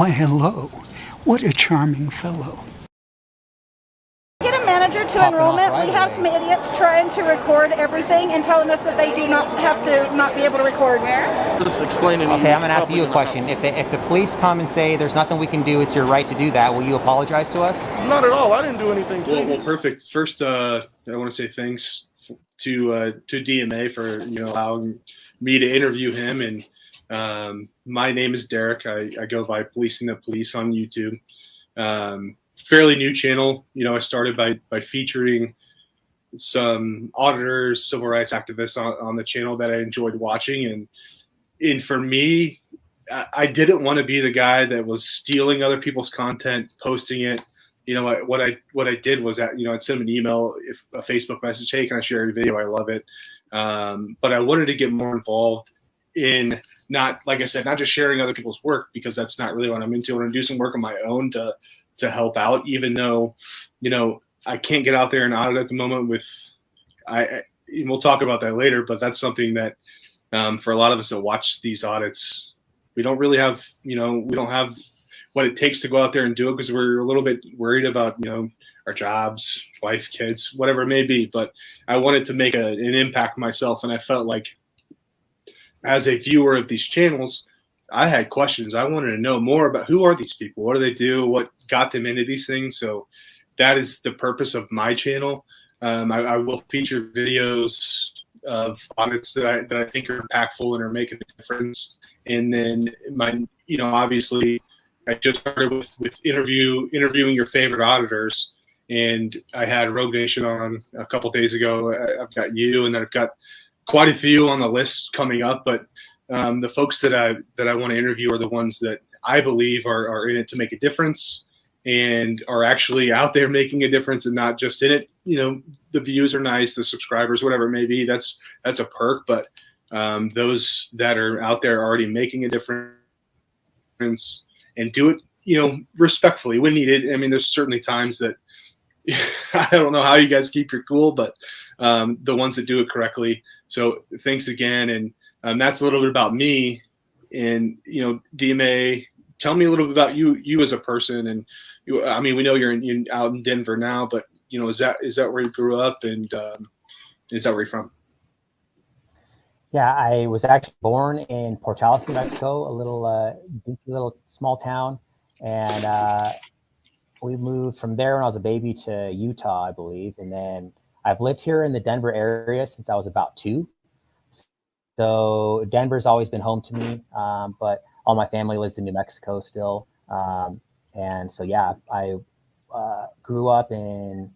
Why, hello. What a charming fellow. Get a manager to enrollment. We have some idiots trying to record everything and telling us that they do not have to not be able to record. Just explaining. Okay, I'm going to ask you a question. If the police come and say there's nothing we can do, it's your right to do that, will you apologize to us? Not at all. I didn't do anything to you. Well, perfect. First, I want to say thanks to DMA for allowing me to interview him. And my name is Derek. I go by Policing the Police on YouTube. Fairly new channel. I started by featuring some auditors, civil rights activists on the channel that I enjoyed watching. And for me, I didn't want to be the guy that was stealing other people's content, posting it. What I did was that, I'd send them an email, if a Facebook message, hey, can I share your video? I love it. But I wanted to get more involved in not, like I said, not just sharing other people's work, because that's not really what I'm into. I want to do some work on my own to help out, even though, I can't get out there and audit at the moment we'll talk about that later, but that's something that for a lot of us that watch these audits, we don't really have, we don't have what it takes to go out there and do it, because we're a little bit worried about, our jobs, wife, kids, whatever it may be. But I wanted to make an impact myself. And I felt like as a viewer of these channels, I had questions. I wanted to know more about who are these people? What do they do? What got them into these things? So that is the purpose of my channel. I will feature videos of audits that I think are impactful and are making a difference. And then obviously I just started with interviewing your favorite auditors. And I had Rogue Nation on a couple days ago. I've got you, and then I've got quite a few on the list coming up. But the folks that I want to interview are the ones that I believe are in it to make a difference and are actually out there making a difference and not just in it. The views are nice, the subscribers, whatever it may be, that's a perk. But those that are out there already making a difference and do it, respectfully when needed. I mean, there's certainly times that I don't know how you guys keep your cool, but the ones that do it correctly. So thanks again. And that's a little bit about me. And, DMA, tell me a little bit about you as a person. And we know you're out in Denver now, but is that where you grew up, and is that where you're from? Yeah, I was actually born in Portales, New Mexico, a little small town. And we moved from there when I was a baby to Utah, I believe. And then I've lived here in the Denver area since I was about 2. So Denver's always been home to me, but all my family lives in New Mexico still. And so, yeah, I grew up in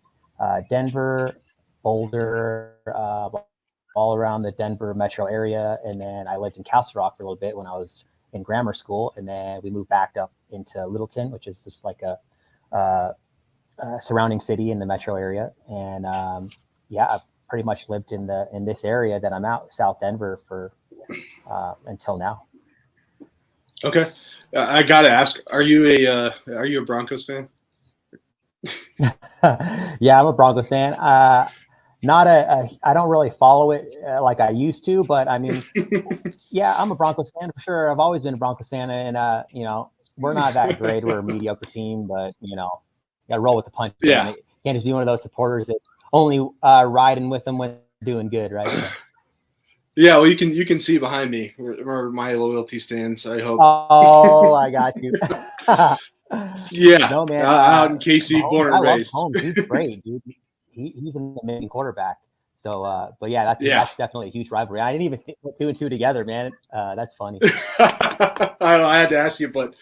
Denver, Boulder, all around the Denver metro area. And then I lived in Castle Rock for a little bit when I was in grammar school. And then we moved back up into Littleton, which is just like a surrounding city in the metro area. And I've pretty much lived in this area that I'm out, South Denver, for until now. Okay, I gotta ask: Are you a Broncos fan? Yeah, I'm a Broncos fan. I don't really follow it like I used to, but I mean, yeah, I'm a Broncos fan for sure. I've always been a Broncos fan, and we're not that great. We're a mediocre team, but you got to roll with the punches. Yeah, you can't just be one of those supporters that only riding with them when they're doing good, right? Yeah, well, you can see behind me where my loyalty stands. I hope. Oh, I got you. Yeah, no man. Out in KC, born and raised. He's great, dude. He's an amazing quarterback. So, but yeah, that's definitely a huge rivalry. I didn't even put 2 and 2 together, man. That's funny. I had to ask you, but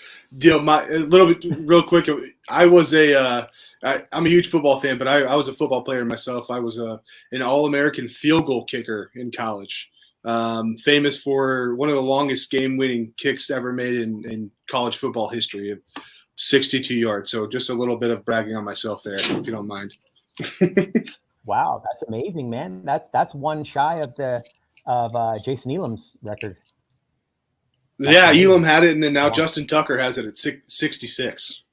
a little bit real quick. I'm a huge football fan, but I was a football player myself. I was an All-American field goal kicker in college, famous for one of the longest game-winning kicks ever made in college football history, of 62 yards. So just a little bit of bragging on myself there, if you don't mind. Wow, that's amazing, man. That's one shy of Jason Elam's record. Yeah, Elam had it, and then now Justin Tucker has it at 66.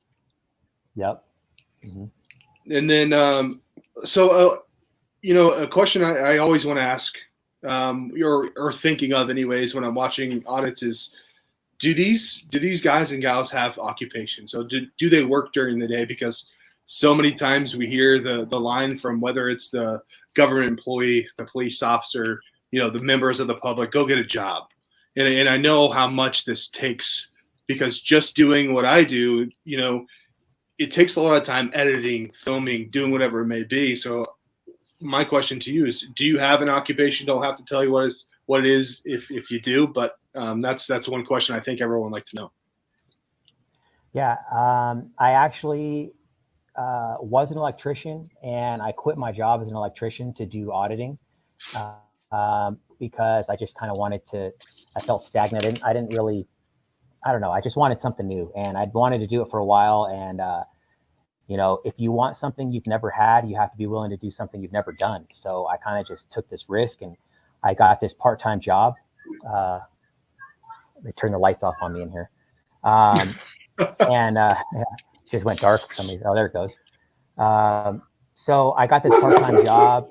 Yep. Mm-hmm. And then, a question I always want to ask, or thinking of anyways, when I'm watching audits is, do these guys and gals have occupation? So do they work during the day? Because so many times we hear the line from whether it's the government employee, the police officer, the members of the public, go get a job. And I know how much this takes, because just doing what I do, it takes a lot of time editing, filming, doing whatever it may be. So my question to you is, do you have an occupation? Don't have to tell you what it is if you do, but that's one question I think everyone would like to know. Yeah, I actually was an electrician, and I quit my job as an electrician to do auditing because I just kind of I felt stagnant. I didn't really, I don't know, I just wanted something new, and I'd wanted to do it for a while. And if you want something you've never had, you have to be willing to do something you've never done. So I kind of just took this risk, and I got this part-time job. They turned the lights off on me in here. And it just went dark for some reason. Oh, there it goes. So I got this part-time job.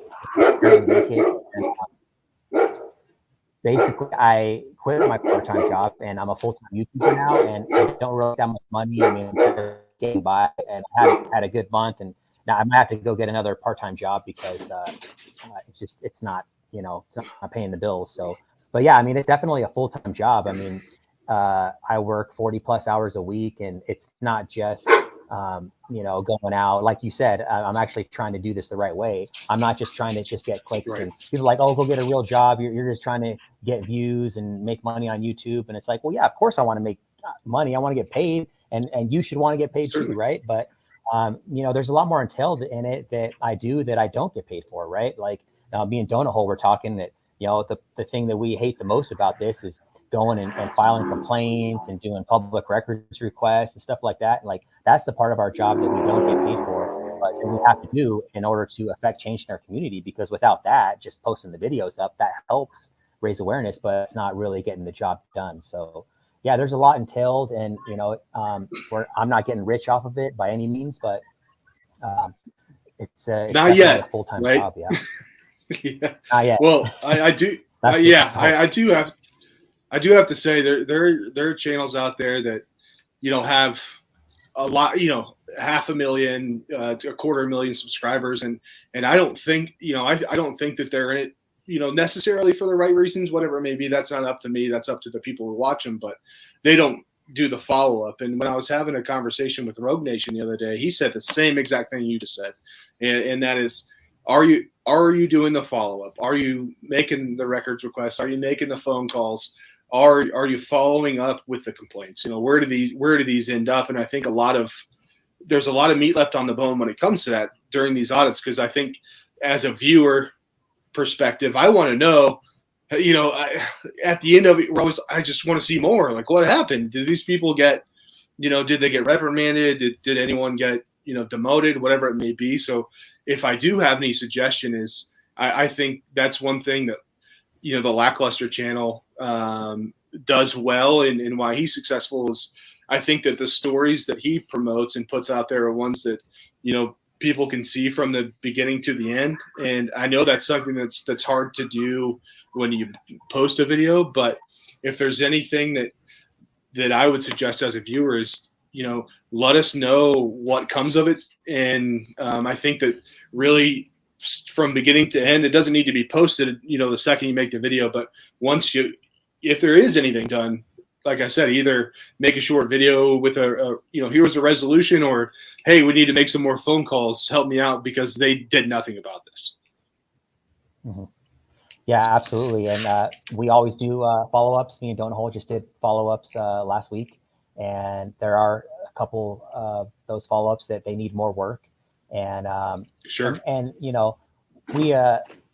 Basically, I quit my part-time job, and I'm a full-time YouTuber now, and I don't really have that much money. I mean, I'm getting by, and I had a good month, and now I'm gonna have to go get another part-time job because it's not paying the bills. So, but yeah, I mean, it's definitely a full-time job. I mean, I work 40 plus hours a week, and it's not just going out. Like you said, I'm actually trying to do this the right way. I'm not just trying to just get clicks. Right. And people are like, oh, go get a real job. You're just trying to get views and make money on YouTube. And it's like, well, yeah, of course I want to make money. I want to get paid, and you should want to get paid too, right? But there's a lot more entailed in it that I do that I don't get paid for, right? Like me and Donut Hole were talking that the thing that we hate the most about this is going and filing complaints and doing public records requests and stuff like that. And like, that's the part of our job that we don't get paid for, but we have to do in order to affect change in our community. Because without that, just posting the videos up, that helps raise awareness, but it's not really getting the job done. So yeah, there's a lot entailed, and I'm not getting rich off of it by any means, but it's not yet, a full-time right? job. Yeah. Yeah. Not yet. Well, I do. I do have to say there are channels out there that have a lot, 500,000, 250,000 subscribers, and I don't think I don't think that they're in it necessarily for the right reasons, whatever it may be. That's not up to me. That's up to the people who watch them, but they don't do the follow-up. And when I was having a conversation with Rogue Nation the other day, he said the same exact thing you just said, and that is, are you doing the follow-up? Are you making the records requests? Are you making the phone calls? Are you following up with the complaints? Where do these end up? And I think there's a lot of meat left on the bone when it comes to that during these audits, because I think as a viewer perspective, I want to know, at the end of it, I just want to see more. Like, what happened? Did these people get, did they get reprimanded? Did anyone get, demoted? Whatever it may be. So if I do have any suggestion, is I think that's one thing that the Lackluster channel does well, and why he's successful is, I think that the stories that he promotes and puts out there are ones that people can see from the beginning to the end. And I know that's something that's hard to do when you post a video, but if there's anything that I would suggest as a viewer is, let us know what comes of it. And I think that really, from beginning to end, it doesn't need to be posted, the second you make the video, but if there is anything done, like I said, either make a short video with here's a resolution, or, hey, we need to make some more phone calls, help me out, because they did nothing about this. Mm-hmm. Yeah, absolutely. And we always do follow-ups. Me and Donut Hole just did follow-ups last week, and there are a couple of those follow-ups that they need more work. And sure. And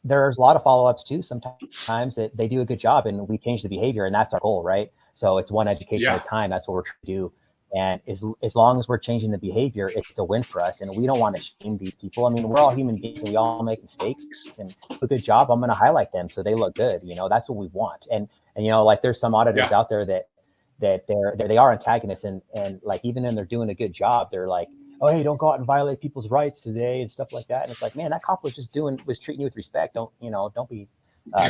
there's a lot of follow-ups too sometimes that they do a good job, and we change the behavior, and that's our goal, right? So it's one education at a time. That's what we're trying to do. And as long as we're changing the behavior, it's a win for us. And we don't want to shame these people. I mean, we're all human beings, and we all make mistakes, and do a good job, I'm going to highlight them so they look good. That's what we want. And like, there's some auditors out there that they are antagonists, and like, even when they're doing a good job, they're like, oh, hey, don't go out and violate people's rights today and stuff like that. And it's like, man, that cop was treating you with respect. Don't be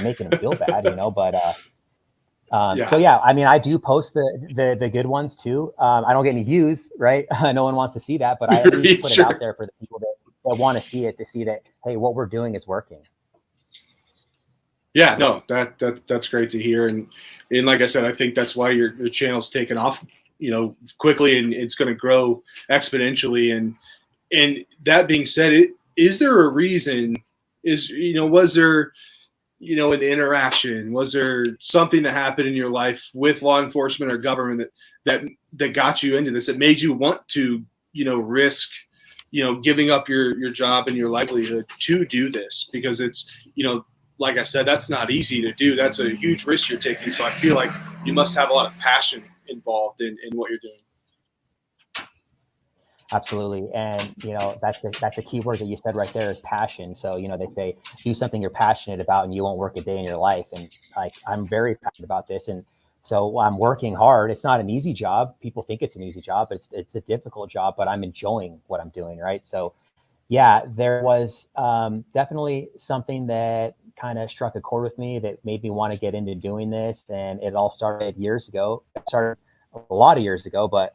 making him feel bad, but So yeah, I mean, I do post the good ones too. I don't get any views, right? No one wants to see that, but I at least put it out there for the people that want to see it, to see that, hey, what we're doing is working. Yeah, no, that's great to hear, and like I said, I think that's why your channel's taken off, quickly, and it's going to grow exponentially. And that being said, is there a reason? Was there an interaction? Was there something that happened in your life with law enforcement or government that got you into this, that made you want to risk giving up your job and your livelihood to do this? Because it's like I said, that's not easy to do. That's a huge risk you're taking. So I feel like you must have a lot of passion involved in what you're doing. Absolutely. And, that's a key word that you said right there, is passion. So, they say do something you're passionate about and you won't work a day in your life. And I'm very passionate about this. And so I'm working hard. It's not an easy job. People think it's an easy job, but it's a difficult job, but I'm enjoying what I'm doing. Right. So yeah, there was definitely something that kind of struck a chord with me that made me want to get into doing this. And it all started years ago. It started a lot of years ago, but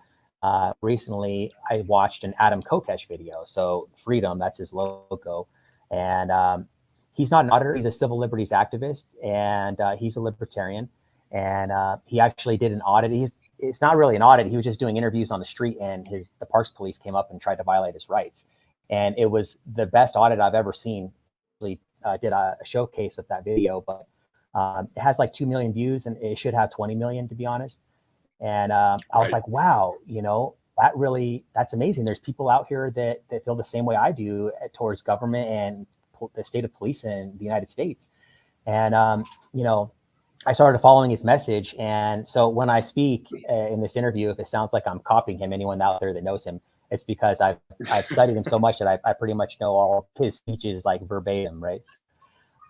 recently I watched an Adam Kokesh video. So Freedom, that's his logo. And he's not an auditor. He's a civil liberties activist, and he's a libertarian. And he actually did an audit. It's not really an audit. He was just doing interviews on the street, and the Parks Police came up and tried to violate his rights. And it was the best audit I've ever seen. We did a showcase of that video, but it has like 2 million views, and it should have 20 million, to be honest. And I was like, wow, that's amazing. There's people out here that feel the same way I do towards government and the state of police in the United States. And, I started following his message. And so when I speak in this interview, if it sounds like I'm copying him, anyone out there that knows him, it's because I've studied him so much that I pretty much know all his speeches like verbatim, right?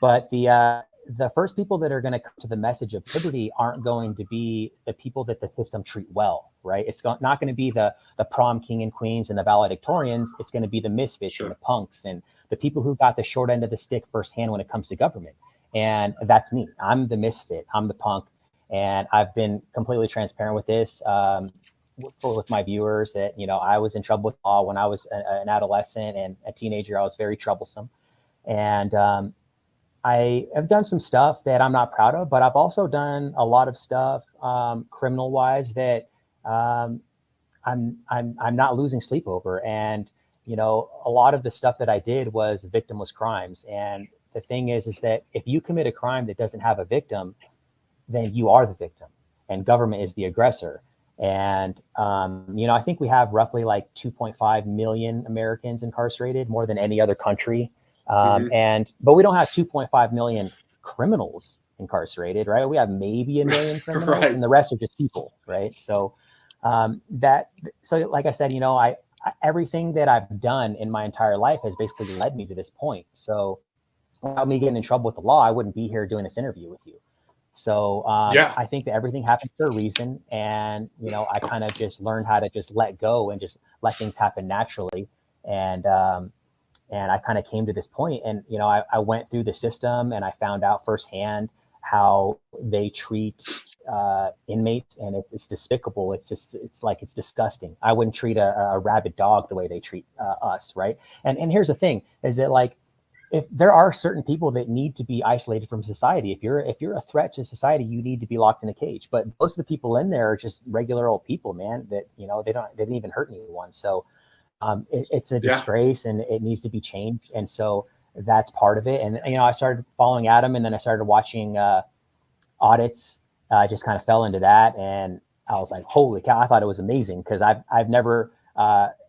But the first people that are going to come to the message of liberty aren't going to be the people that the system treat well, right? It's not going to be the prom king and queens and the valedictorians. It's going to be the misfits and the punks and the people who got the short end of the stick firsthand when it comes to government. And that's me. I'm the misfit. I'm the punk. And I've been completely transparent with this with my viewers that, I was in trouble with law when I was an adolescent and a teenager. I was very troublesome. And I have done some stuff that I'm not proud of, but I've also done a lot of stuff criminal wise that I'm not losing sleep over. And, a lot of the stuff that I did was victimless crimes. And the thing is that if you commit a crime that doesn't have a victim, then you are the victim and government is the aggressor. And, I think we have roughly like 2.5 million Americans incarcerated, more than any other country. But we don't have 2.5 million criminals incarcerated, right? We have maybe 1 million criminals, right, and the rest are just people, right? So like I said, everything that I've done in my entire life has basically led me to this point. So without me getting in trouble with the law, I wouldn't be here doing this interview with you. So I think that everything happens for a reason. And, I kind of just learned how to just let go and just let things happen naturally. And I kind of came to this point, and, I went through the system and I found out firsthand how they treat inmates, and it's despicable. It's disgusting. I wouldn't treat a rabid dog the way they treat us. Right. And here's the thing is that, like, if there are certain people that need to be isolated from society, if you're a threat to society, you need to be locked in a cage. But most of the people in there are just regular old people, man, that, they didn't even hurt anyone. So it's a disgrace, and it needs to be changed. And so that's part of it. And, I started following Adam, and then I started watching audits. I just kind of fell into that, and I was like, holy cow, I thought it was amazing, because I've never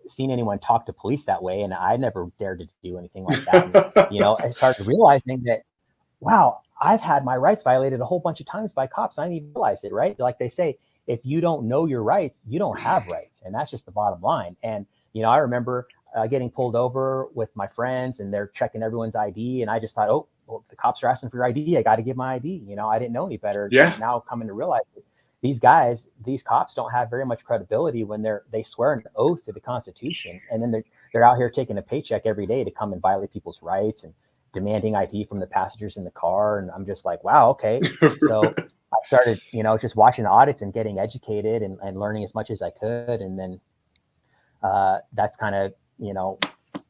seen anyone talk to police that way, and I never dared to do anything like that. And, I started realizing that, wow, I've had my rights violated a whole bunch of times by cops. I didn't even realize it, right? Like they say, if you don't know your rights, you don't have rights, and that's just the bottom line. And I remember getting pulled over with my friends, and they're checking everyone's ID, and I just thought, oh, well, the cops are asking for your ID. I got to give my ID. I didn't know any better. Yeah. Now coming to realize that these cops don't have very much credibility when they swear an oath to the Constitution, and then they're out here taking a paycheck every day to come and violate people's rights and demanding ID from the passengers in the car. And I'm just like, wow, okay. So I started, just watching audits and getting educated and learning as much as I could. And then that's kind of,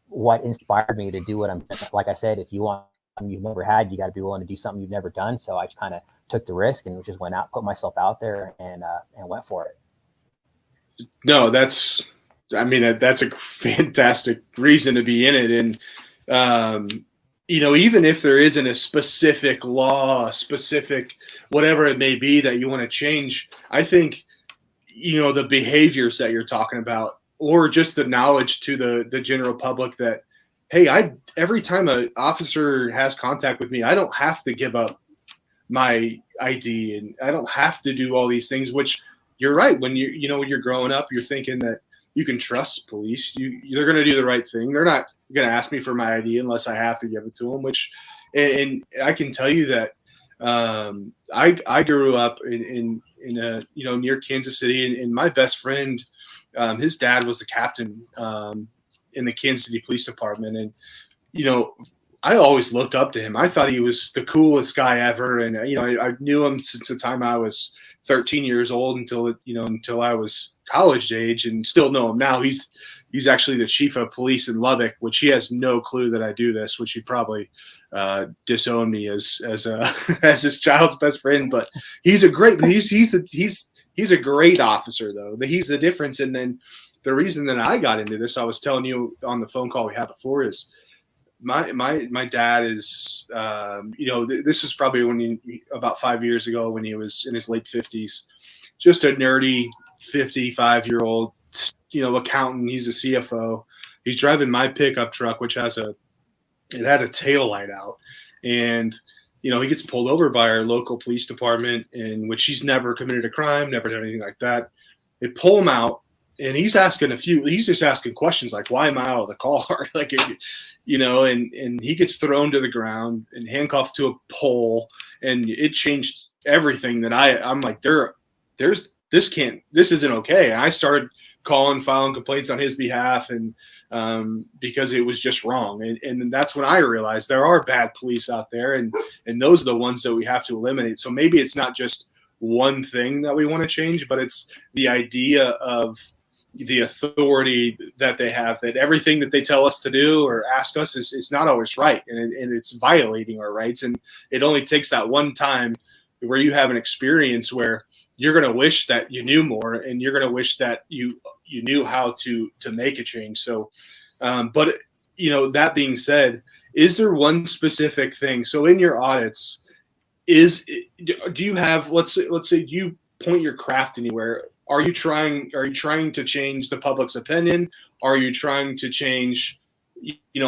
what inspired me to do what I'm doing. Like I said, if you want something you've never had, you got to be willing to do something you've never done. So I just kind of took the risk and just went out, put myself out there and went for it. No, that's a fantastic reason to be in it. And, even if there isn't a specific law, specific whatever it may be that you want to change, I think, the behaviors that you're talking about, or just the knowledge to the general public that, hey, every time an officer has contact with me, I don't have to give up my ID and I don't have to do all these things, which you're right. When when you're growing up, you're thinking that you can trust police. They're going to do the right thing. They're not going to ask me for my ID unless I have to give it to them, and I can tell you that I grew up in near Kansas City, and my best friend, his dad was the captain in the Kansas City Police Department, and I always looked up to him. I thought he was the coolest guy ever, and I knew him since the time I was 13 years old until I was college age, and still know him now. He's actually the chief of police in Lubbock, which he has no clue that I do this, which he probably disown me as as his child's best friend. But he's a great officer, though. He's the difference. And then the reason that I got into this, I was telling you on the phone call we had before, is my dad is this is probably about 5 years ago when he was in his late 50s, just a nerdy 55-year-old accountant. He's a CFO. He's driving my pickup truck, which had a tail light out, and he gets pulled over by our local police department, in which he's never committed a crime, never done anything like that. They pull him out, and he's just asking questions like, why am I out of the car? Like, and he gets thrown to the ground and handcuffed to a pole, and it changed everything that I'm like, this isn't okay. And I started filing complaints on his behalf, and because it was just wrong. And that's when I realized there are bad police out there, and those are the ones that we have to eliminate. So maybe it's not just one thing that we want to change, but it's the idea of the authority that they have, that everything that they tell us to do or ask us is not always right, and it's violating our rights. And it only takes that one time where you have an experience where you're going to wish that you knew more, and you're going to wish that you knew how to make a change. So, but that being said, is there one specific thing? So in your audits, do you have, let's say, do you point your craft anywhere? Are you trying to change the public's opinion? Are you trying to change,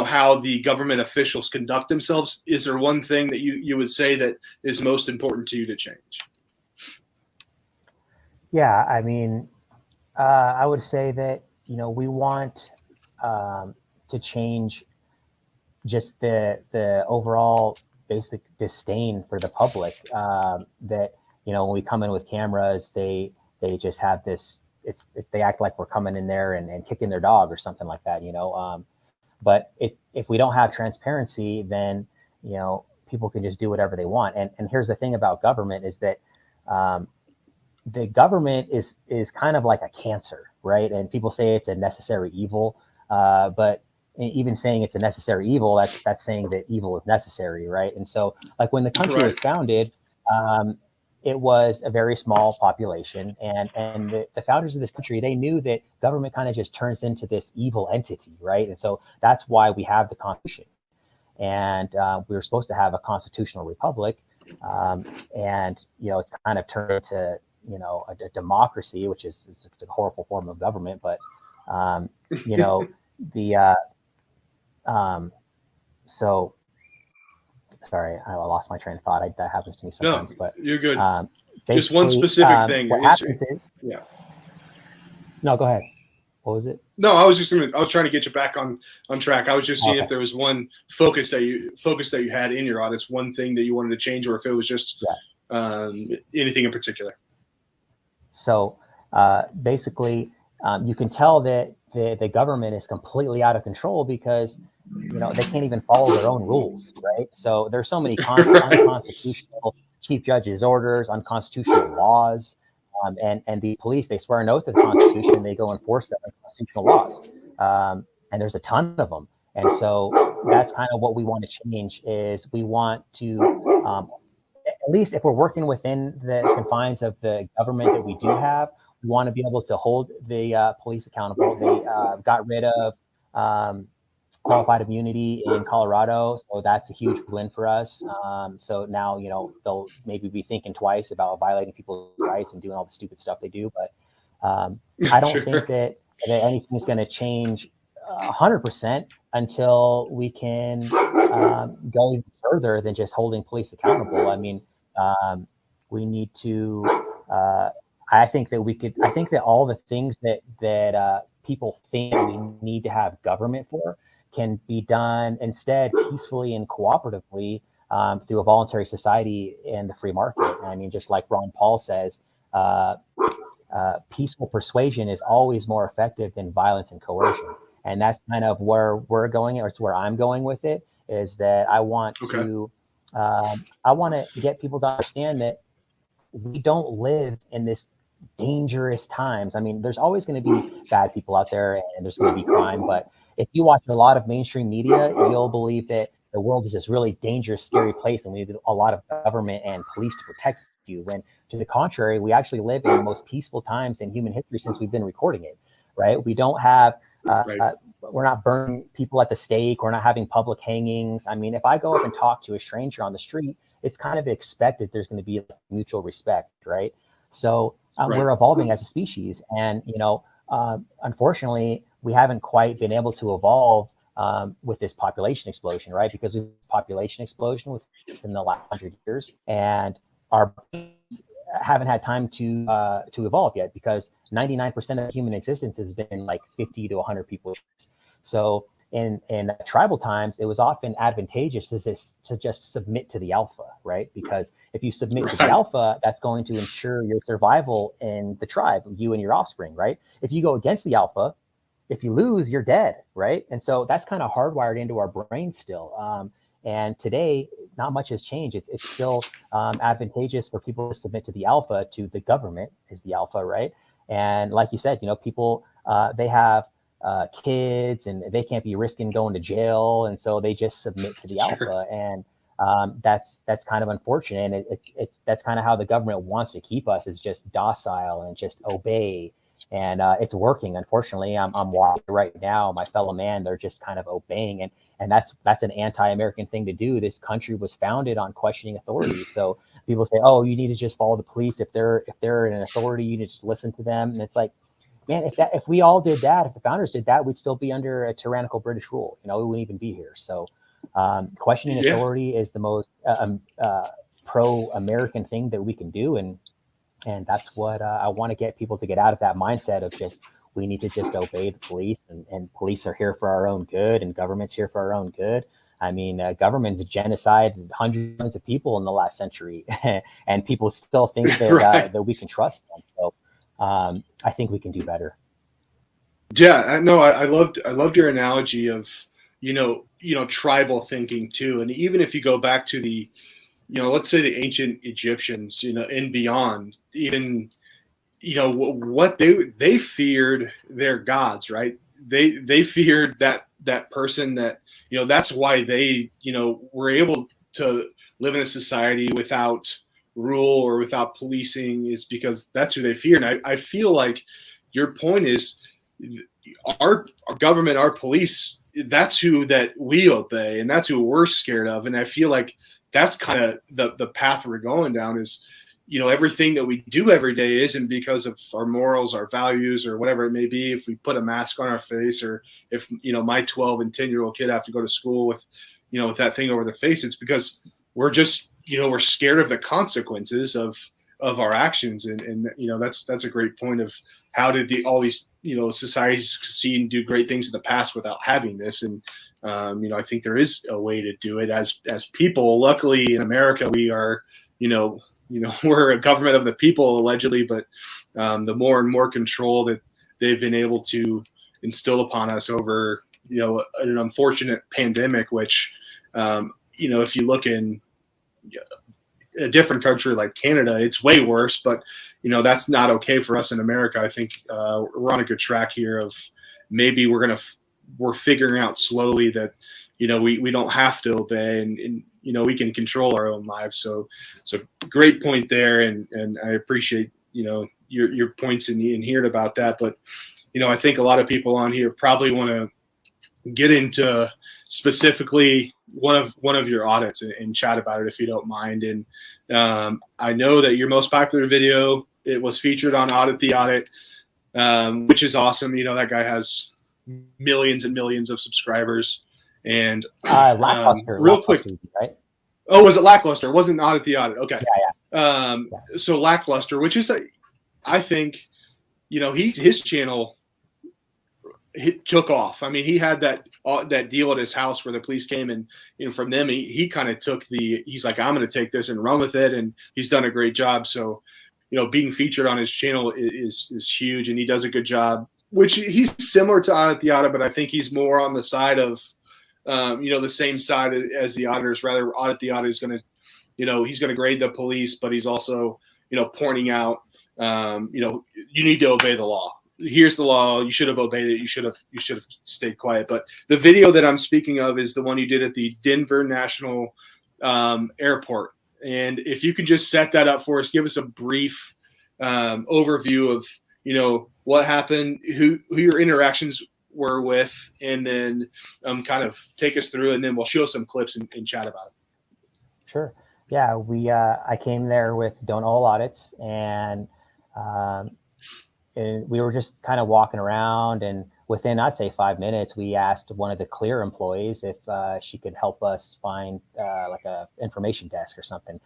how the government officials conduct themselves? Is there one thing that you would say that is most important to you to change? Yeah, I mean, I would say that, we want to change just the overall basic disdain for the public, that, when we come in with cameras, they just have this, they act like we're coming in there and kicking their dog or something like that, but if we don't have transparency, then, people can just do whatever they want. And here's the thing about government is that, the government is kind of like a cancer, right? And people say it's a necessary evil, but even saying it's a necessary evil, that's saying that evil is necessary, right? And so, like, when the country was founded, it was a very small population, and the founders of this country, they knew that government kind of just turns into this evil entity, right? And so that's why we have the Constitution, and we were supposed to have a constitutional republic, and it's kind of turned into a democracy, which is a horrible form of government, but so sorry, I lost my train of thought. That happens to me sometimes. No, but you're good. Just one specific thing. What happens is, yeah. No, go ahead. What was it? No, I was trying to get you back on track. I was just seeing if there was one focus that you had in your audits, one thing that you wanted to change, or if it was just anything in particular. So basically, you can tell that the government is completely out of control because they can't even follow their own rules, right? So there's so many unconstitutional chief judges' orders, unconstitutional laws, and the police, they swear an oath to the Constitution, and they go enforce the unconstitutional laws, and there's a ton of them. And so that's kind of what we want to change. Is we want to, at least if we're working within the confines of the government that we do have, we want to be able to hold the police accountable. They got rid of qualified immunity in Colorado, so that's a huge win for us. So now, they'll maybe be thinking twice about violating people's rights and doing all the stupid stuff they do. But I don't Sure. think that anything's going to change 100% until we can go even further than just holding police accountable. I mean, we need to. I think that we could. I think that all the things that people think we need to have government for can be done instead peacefully and cooperatively through a voluntary society and the free market. I mean, just like Ron Paul says, peaceful persuasion is always more effective than violence and coercion. And that's kind of where we're going, or it's where I'm going with it, is that I want to get people to understand that we don't live in this dangerous times. I mean, there's always going to be bad people out there and there's going to be crime, but if you watch a lot of mainstream media, you'll believe that the world is this really dangerous, scary place, and we need a lot of government and police to protect you. When to the contrary, we actually live in the most peaceful times in human history since we've been recording it, right? We don't have, we're not burning people at the stake. We're not having public hangings. I mean, if I go up and talk to a stranger on the street, it's kind of expected there's going to be mutual respect, right? So we're evolving as a species, and unfortunately, we haven't quite been able to evolve with this population explosion, right? Because we've population explosion within the last 100 years, and our haven't had time to evolve yet, because 99% of human existence has been like 50 to 100 people. So in tribal times, it was often advantageous to just submit to the alpha, right? Because if you submit to the alpha, that's going to ensure your survival in the tribe, you and your offspring, right? If you go against the alpha, if you lose, you're dead, right? And so that's kind of hardwired into our brains still. And today, not much has changed. It's still advantageous for people to submit to the alpha, to the government is the alpha, right? And like you said, people, they have kids and they can't be risking going to jail. And so they just submit to the alpha. And that's kind of unfortunate. And that's kind of how the government wants to keep us, is just docile and just obey. And it's working. Unfortunately, I'm watching right now, my fellow man, they're just kind of obeying. And that's an anti-American thing to do. This country was founded on questioning authority. So people say, oh, you need to just follow the police. If they're an authority, you need to just listen to them. And it's like, man, if we all did that, if the founders did that, we'd still be under a tyrannical British rule. We wouldn't even be here. So questioning authority is the most pro-American thing that we can do. And that's what I want to get people to get out of that mindset of just, we need to just obey the police, and police are here for our own good, and government's here for our own good. I mean, government's genocided hundreds of people in the last century, and people still think that that we can trust them. So I think we can do better. Yeah, no, I loved your analogy of tribal thinking too, and even if you go back to the let's say the ancient Egyptians, and beyond, even what they feared their gods, right? They feared that person that that's why they were able to live in a society without rule or without policing, is because that's who they fear. And I feel like your point is our government, our police, that's who that we obey, and that's who we're scared of. And I feel like that's kind of the path we're going down, is everything that we do every day isn't because of our morals, our values, or whatever it may be. If we put a mask on our face, or if my 12 and 10-year-old kid have to go to school with with that thing over their face, it's because we're just we're scared of the consequences of our actions. And that's a great point of how did all these societies succeed and do great things in the past without having this. And I think there is a way to do it as people. Luckily in America, we are we're a government of the people, allegedly, but the more and more control that they've been able to instill upon us over an unfortunate pandemic, which, if you look in a different country like Canada, it's way worse, but that's not okay for us in America. I think we're on a good track here of maybe we're figuring out slowly that, we don't have to obey and we can control our own lives. So great point there. And I appreciate, your points in hearing about that. But, I think a lot of people on here probably want to get into specifically one of your audits and chat about it if you don't mind. And I know that your most popular video, it was featured on Audit the Audit, which is awesome. That guy has millions and millions of subscribers. And Lackluster, real quick, right? Oh, was it Lackluster? It wasn't Audit the Audit. Okay. Yeah. So Lackluster, which is, I think, his channel took off. I mean, he had that deal at his house where the police came, and from them he kind of took he's like, I'm going to take this and run with it, and he's done a great job. So being featured on his channel is huge, and he does a good job, which he's similar to Audit the Audit, but I think he's more on the side of the same side as the auditors. Rather, Audit the Audit is going to he's going to grade the police, but he's also pointing out you need to obey the law. Here's the law. You should have obeyed it. You should have stayed quiet. But the video that I'm speaking of is the one you did at the Denver National Airport. And if you could just set that up for us, give us a brief overview of what happened, who your interactions were with, and then kind of take us through, and then we'll show some clips and chat about it. Sure. Yeah, I came there with Don't All Audits, and we were just kind of walking around, and within, I'd say 5 minutes, we asked one of the Clear employees if she could help us find like a information desk or something.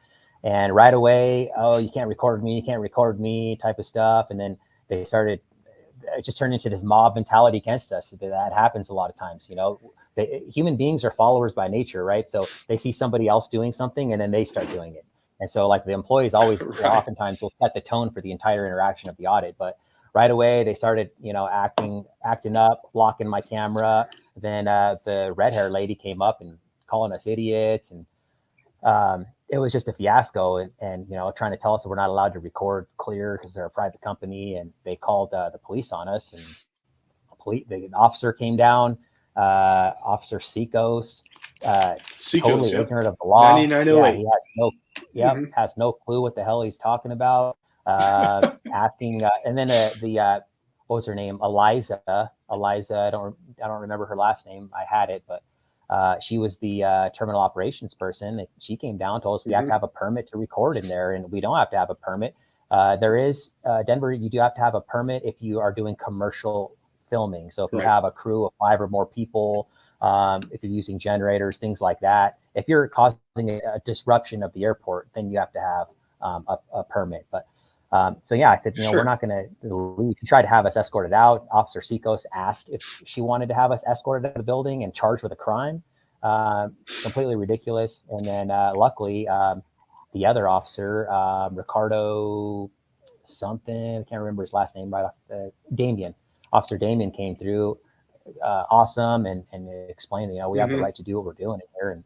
And right away, oh, you can't record me type of stuff. And then they started, it just turned into this mob mentality against us. That happens a lot of times, human beings are followers by nature, right? So they see somebody else doing something and then they start doing it. And so like the employees always, oftentimes will set the tone for the entire interaction of the audit. But right away, they started, acting up, blocking my camera. Then the red-haired lady came up and calling us idiots, and it was just a fiasco. And trying to tell us that we're not allowed to record Clear because they're a private company, and they called the police on us. And the officer came down, Officer Sikos, totally ignorant of the law. 9908. Yeah, he has no clue what the hell he's talking about. Asking, and then what was her name? Eliza. I don't remember her last name. I had it, but she was the terminal operations person. She came down, told us we have to have a permit to record in there, and we don't have to have a permit. There is Denver. You do have to have a permit if you are doing commercial filming. So if you have a crew of 5 or more people, if you're using generators, things like that. If you're causing a disruption of the airport, then you have to have a permit. But so yeah, I said, we're not going to leave. He tried to have us escorted out. Officer Sikos asked if she wanted to have us escorted out of the building and charged with a crime. Completely ridiculous. And then luckily, the other officer, Ricardo something, I can't remember his last name, but Damien. Officer Damien came through, awesome, and explained, we have the right to do what we're doing here, and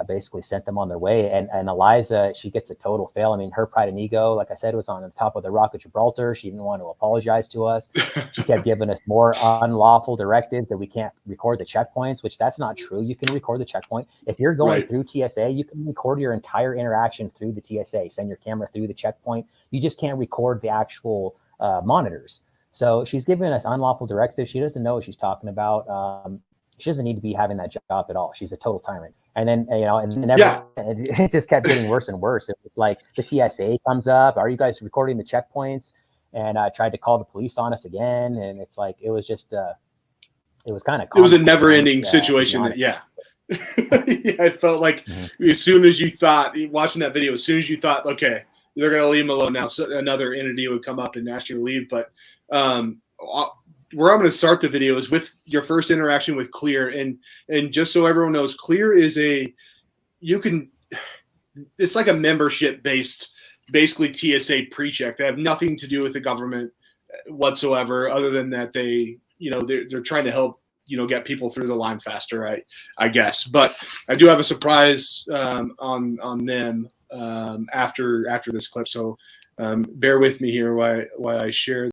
basically sent them on their way. And Eliza, she gets a total fail. I mean, her pride and ego, like I said, was on the top of the Rock of Gibraltar. She didn't want to apologize to us. She kept giving us more unlawful directives that we can't record the checkpoints, which that's not true. You can record the checkpoint. If you're going through TSA, you can record your entire interaction through the TSA, send your camera through the checkpoint. You just can't record the actual monitors. So she's giving us unlawful directives. She doesn't know what she's talking about. She doesn't need to be having that job at all. She's a total tyrant. And then, it just kept getting worse and worse. It was like the TSA comes up, are you guys recording the checkpoints? And I tried to call the police on us again. And it's like, it was just, it was kind of, it was a never ending situation I felt like as soon as you thought, watching that video, as soon as you thought, okay, they're going to leave him alone now, so another entity would come up and ask you to leave. But where I'm going to start the video is with your first interaction with Clear. And just so everyone knows, Clear is it's like a membership based, basically TSA pre-check. They have nothing to do with the government whatsoever, other than that they're trying to help get people through the line faster, I guess. But I do have a surprise on them after this clip. So bear with me here while I share